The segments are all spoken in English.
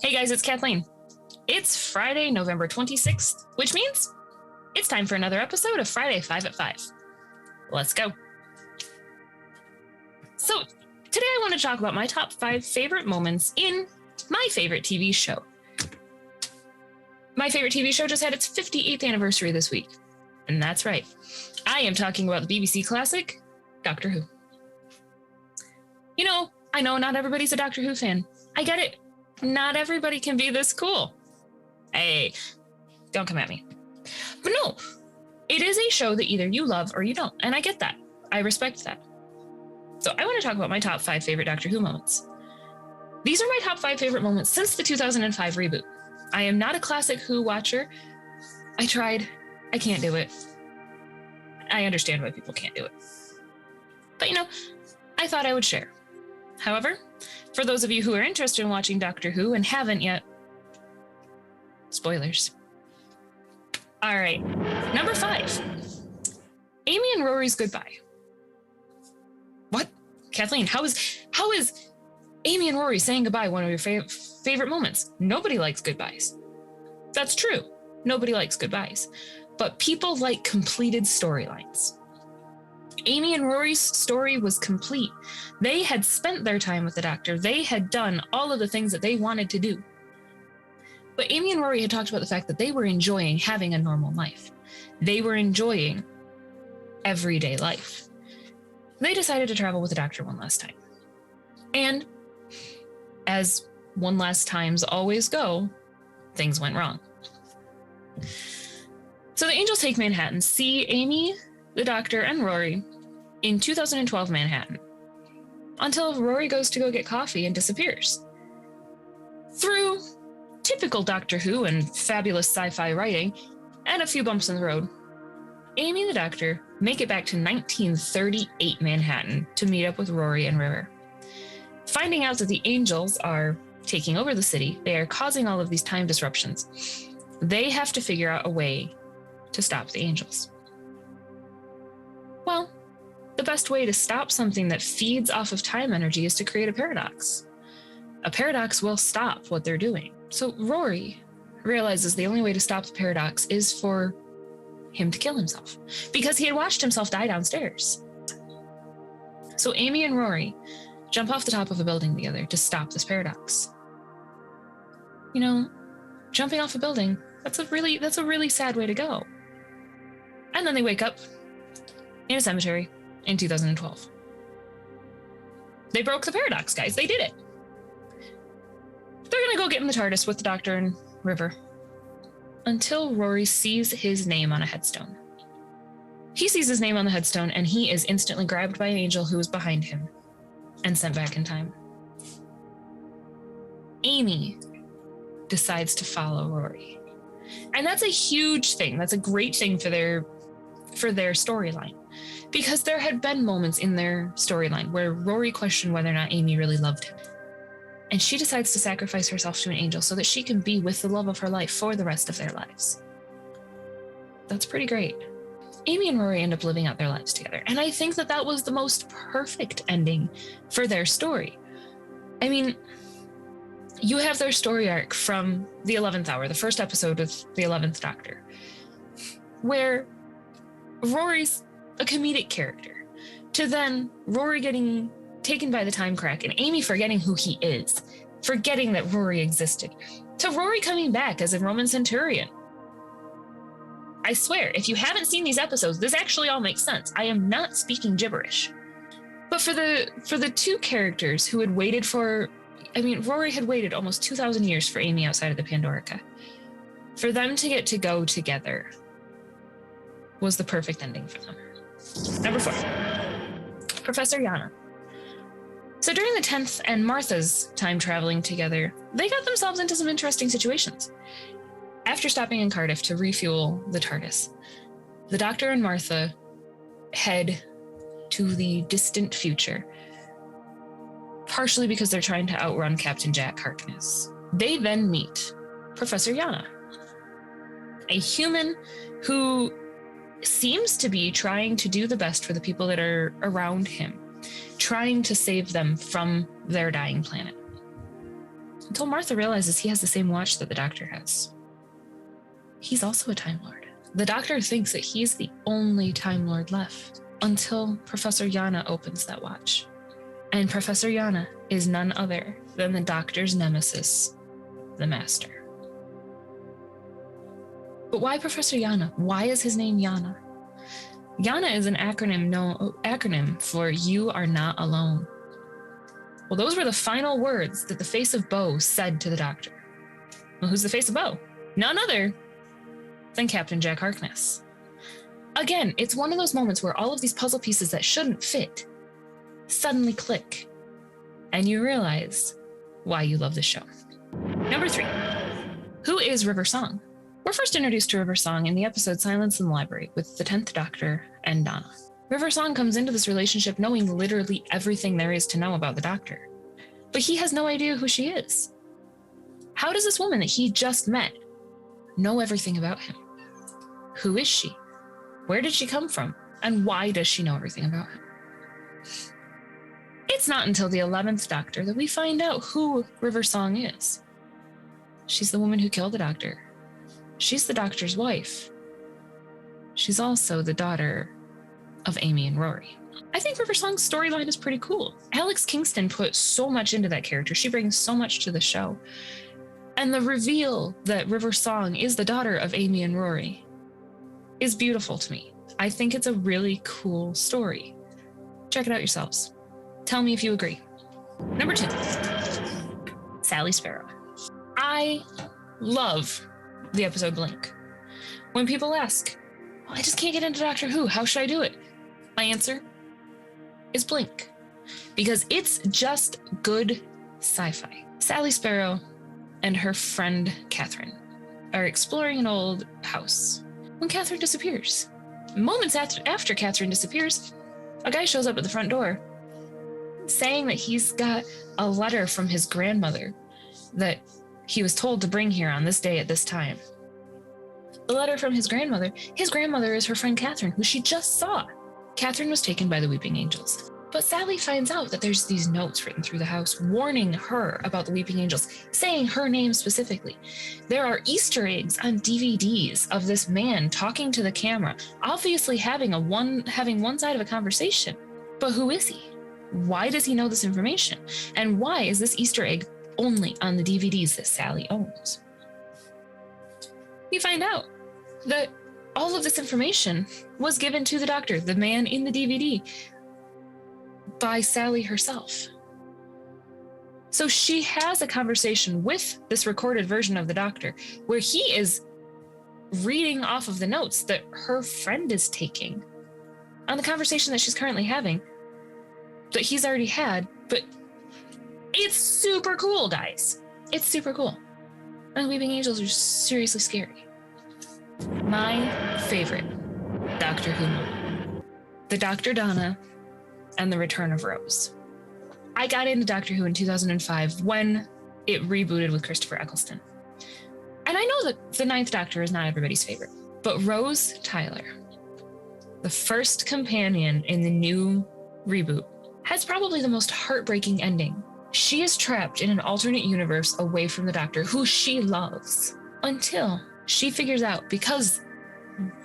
Hey guys, it's Kathleen. It's Friday, November 26th, which means it's time for another episode of Friday 5 at 5. Let's go. So today I want to talk about my top 5 favorite moments in my favorite TV show. My favorite TV show just had its 58th anniversary this week. And that's right. I am talking about the BBC classic, Doctor Who. You know, I know not everybody's a Doctor Who fan. I get it. Not everybody can be this cool. Hey, don't come at me. But no, it is a show that either you love or you don't. And I get that. I respect that. So I want to talk about my top 5 favorite Doctor Who moments. These are my top 5 favorite moments since the 2005 reboot. I am not a classic Who watcher. I tried. I can't do it. I understand why people can't do it. But you know, I thought I would share. However, for those of you who are interested in watching Doctor Who and haven't yet, spoilers. All right, number 5, Amy and Rory's goodbye. What? Kathleen, how is Amy and Rory saying goodbye one of your favorite moments? Nobody likes goodbyes. That's true. Nobody likes goodbyes. But people like completed storylines. Amy and Rory's story was complete. They had spent their time with the Doctor. They had done all of the things that they wanted to do. But Amy and Rory had talked about the fact that they were enjoying having a normal life. They were enjoying everyday life. They decided to travel with the Doctor one last time. And as one last times always go, things went wrong. So the Angels take Manhattan, see Amy, the Doctor, and Rory in 2012 Manhattan, until Rory goes to go get coffee and disappears. Through typical Doctor Who and fabulous sci-fi writing, and a few bumps in the road, Amy and the Doctor make it back to 1938 Manhattan to meet up with Rory and River. Finding out that the Angels are taking over the city, they are causing all of these time disruptions. They have to figure out a way to stop the Angels. Well, the best way to stop something that feeds off of time energy is to create a paradox. A paradox will stop what they're doing. So Rory realizes the only way to stop the paradox is for him to kill himself, because he had watched himself die downstairs. So Amy and Rory jump off the top of a building together to stop this paradox. You know, jumping off a building, that's a really sad way to go. And then they wake up in a cemetery in 2012. They broke the paradox, guys. They did it. They're gonna go get in the TARDIS with the Doctor and River until Rory sees his name on a headstone. He sees his name on the headstone and he is instantly grabbed by an angel who is behind him and sent back in time. Amy decides to follow Rory. And that's a huge thing. That's a great thing for their storyline, because there had been moments in their storyline where Rory questioned whether or not Amy really loved him. And she decides to sacrifice herself to an angel so that she can be with the love of her life for the rest of their lives. That's pretty great. Amy and Rory end up living out their lives together. And I think that that was the most perfect ending for their story. I mean, you have their story arc from the 11th hour, the first episode with the 11th Doctor, where Rory's a comedic character, to then Rory getting taken by the time crack and Amy forgetting who he is, forgetting that Rory existed, to Rory coming back as a Roman centurion. I swear, if you haven't seen these episodes, this actually all makes sense. I am not speaking gibberish. But for the two characters who had waited for, Rory had waited almost 2,000 years for Amy outside of the Pandorica. For them to get to go together was the perfect ending for them. Number 4, Professor Yana. So during the 10th and Martha's time traveling together, they got themselves into some interesting situations. After stopping in Cardiff to refuel the TARDIS, the Doctor and Martha head to the distant future, partially because they're trying to outrun Captain Jack Harkness. They then meet Professor Yana, a human who seems to be trying to do the best for the people that are around him, trying to save them from their dying planet. until Martha realizes he has the same watch that the Doctor has. He's also a Time Lord. The Doctor thinks that he's the only Time Lord left until Professor Yana opens that watch. And Professor Yana is none other than the Doctor's nemesis, the Master. But why Professor Yana? Why is his name Yana? Yana is an acronym for "You Are Not Alone." Well, those were the final words that the face of Bo said to the Doctor. Well, who's the face of Bo? None other than Captain Jack Harkness. Again, it's one of those moments where all of these puzzle pieces that shouldn't fit suddenly click, and you realize why you love the show. Number 3, who is River Song? We're first introduced to River Song in the episode Silence in the Library with the 10th Doctor and Donna. River Song comes into this relationship knowing literally everything there is to know about the Doctor, but he has no idea who she is. How does this woman that he just met know everything about him? Who is she? Where did she come from? And why does she know everything about him? It's not until the 11th Doctor that we find out who River Song is. She's the woman who killed the Doctor. She's the Doctor's wife. She's also the daughter of Amy and Rory. I think River Song's storyline is pretty cool. Alex Kingston put so much into that character. She brings so much to the show. And the reveal that River Song is the daughter of Amy and Rory is beautiful to me. I think it's a really cool story. Check it out yourselves. Tell me if you agree. Number 2, Sally Sparrow. I love the episode Blink. When people ask, well, I just can't get into Doctor Who, how should I do it? My answer is Blink, because it's just good sci-fi. Sally Sparrow and her friend Catherine are exploring an old house when Catherine disappears. Moments after Catherine disappears, a guy shows up at the front door saying that he's got a letter from his grandmother that he was told to bring here on this day at this time. The letter from his grandmother is her friend Catherine, who she just saw. Catherine was taken by the Weeping Angels. But Sally finds out that there's these notes written through the house warning her about the Weeping Angels, saying her name specifically. There are Easter eggs on DVDs of this man talking to the camera, obviously having one side of a conversation. But who is he? Why does he know this information? And why is this Easter egg only on the DVDs that Sally owns? We find out that all of this information was given to the Doctor, the man in the DVD, by Sally herself. So she has a conversation with this recorded version of the Doctor where he is reading off of the notes that her friend is taking on the conversation that she's currently having, that he's already had. But it's super cool, guys. It's super cool. And the Weeping Angels are seriously scary. My favorite Doctor Who moment: the Dr. Donna and the return of Rose. I got into Doctor Who in 2005 when it rebooted with Christopher Eccleston. And I know that the 9th Doctor is not everybody's favorite, but Rose Tyler, the first companion in the new reboot, has probably the most heartbreaking ending. She is trapped in an alternate universe away from the Doctor, who she loves, until she figures out, because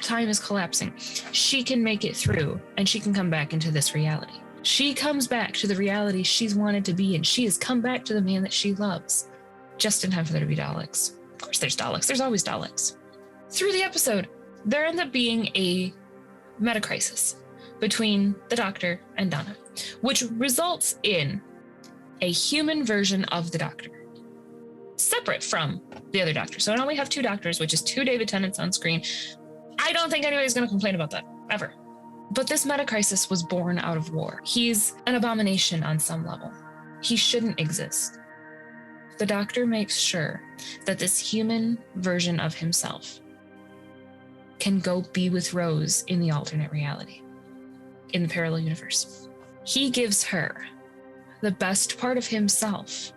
time is collapsing, she can make it through and she can come back into this reality. She comes back to the reality she's wanted to be in. She has come back to the man that she loves, just in time for there to be Daleks. Of course there's Daleks. There's always Daleks. Through the episode, there ends up being a meta-crisis between the Doctor and Donna, which results in a human version of the Doctor, separate from the other Doctor. So now we have 2 Doctors, which is 2 David Tennants on screen. I don't think anybody's going to complain about that, ever. But this meta-crisis was born out of war. He's an abomination on some level. He shouldn't exist. The Doctor makes sure that this human version of himself can go be with Rose in the alternate reality, in the parallel universe. He gives her the best part of himself.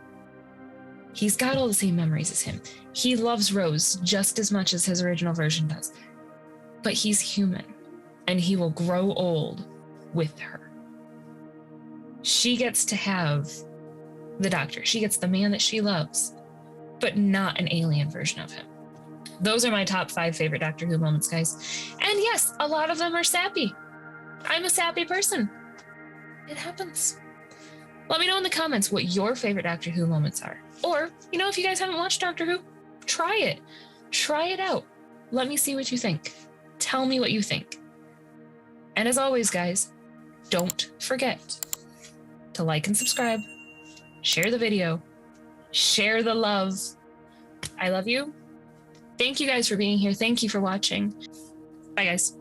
He's got all the same memories as him. He loves Rose just as much as his original version does. But he's human, and he will grow old with her. She gets to have the Doctor. She gets the man that she loves, but not an alien version of him. Those are my top 5 favorite Doctor Who moments, guys. And yes, a lot of them are sappy. I'm a sappy person. It happens. Let me know in the comments what your favorite Doctor Who moments are. Or, if you guys haven't watched Doctor Who, try it. Try it out. Let me see what you think. Tell me what you think. And as always, guys, don't forget to like and subscribe, share the video, share the love. I love you. Thank you guys for being here. Thank you for watching. Bye, guys.